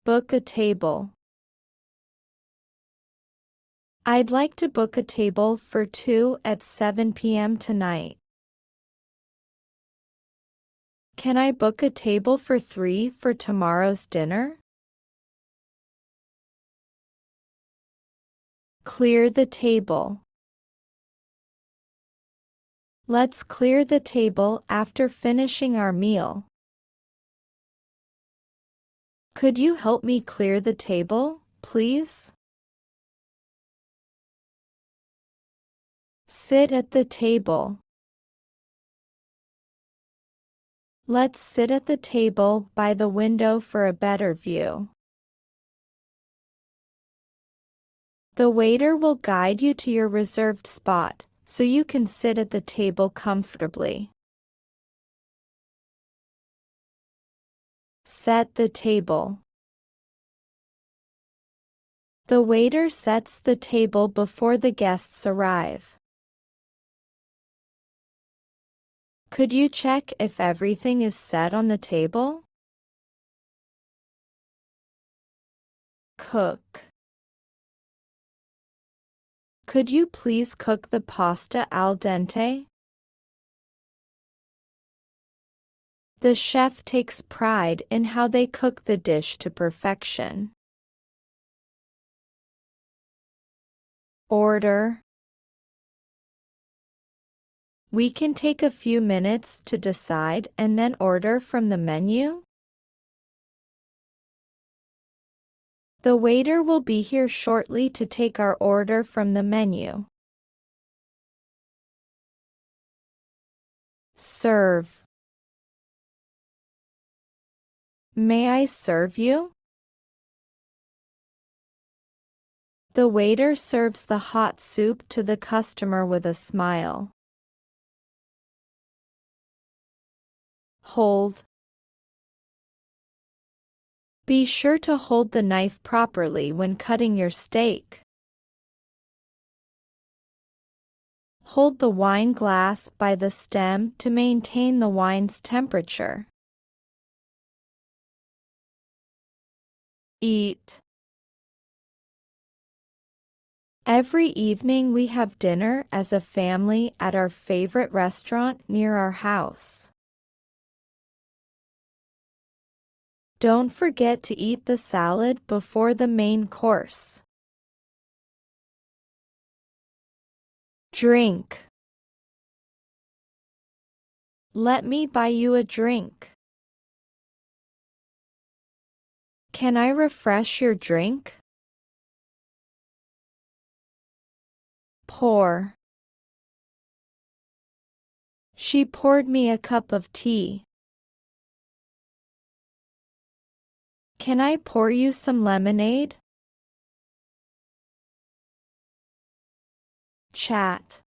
Book a table. I'd like to book a table for 2 at 7 p.m. tonight. Can I book a table for 3 for tomorrow's dinner? Clear the table. Let's clear the table after finishing our meal. Could you help me clear the table, please? Sit at the table. Let's sit at the table by the window for a better view. The waiter will guide you to your reserved spot, so you can sit at the table comfortably. Set the table. The waiter sets the table before the guests arrive. Could you check if everything is set on the table? Cook. Could you please cook the pasta al dente? The chef takes pride in how they cook the dish to perfection. Order. We can take a few minutes to decide and then order from the menu. The waiter will be here shortly to take our order from the menu. Serve. May I serve you? The waiter serves the hot soup to the customer with a smile. Hold. Be sure to hold the knife properly when cutting your steak. Hold the wine glass by the stem to maintain the wine's temperature. Eat. Every evening we have dinner as a family at our favorite restaurant near our house. Don't forget to eat the salad before the main course. Drink. Let me buy you a drink. Can I refresh your drink? Pour. She poured me a cup of tea. Can I pour you some lemonade? Chat.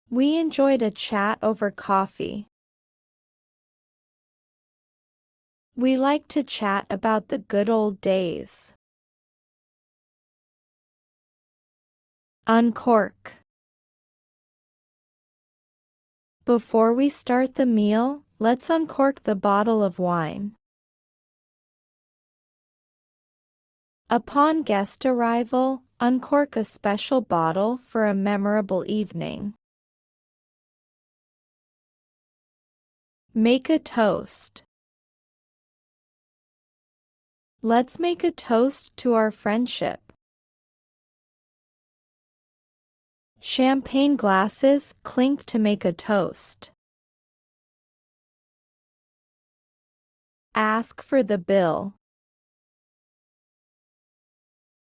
We enjoyed a chat over coffee. We like to chat about the good old days. Uncork. Before we start the meal, let's uncork the bottle of wine. Upon guest arrival, uncork a special bottle for a memorable evening. Make a toast. Let's make a toast to our friendship. Champagne glasses clink to make a toast. Ask for the bill.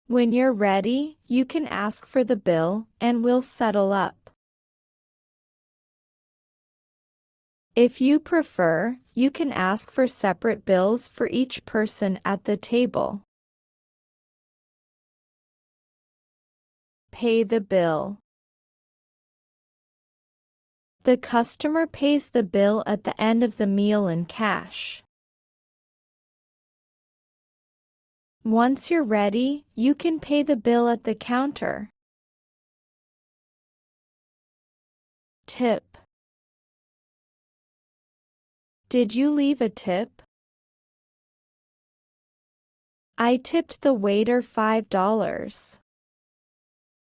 When you're ready, you can ask for the bill and we'll settle up. If you prefer, you can ask for separate bills for each person at the table. Pay the bill. The customer pays the bill at the end of the meal in cash. Once you're ready, you can pay the bill at the counter. Tip. Did you leave a tip? I tipped the waiter $5.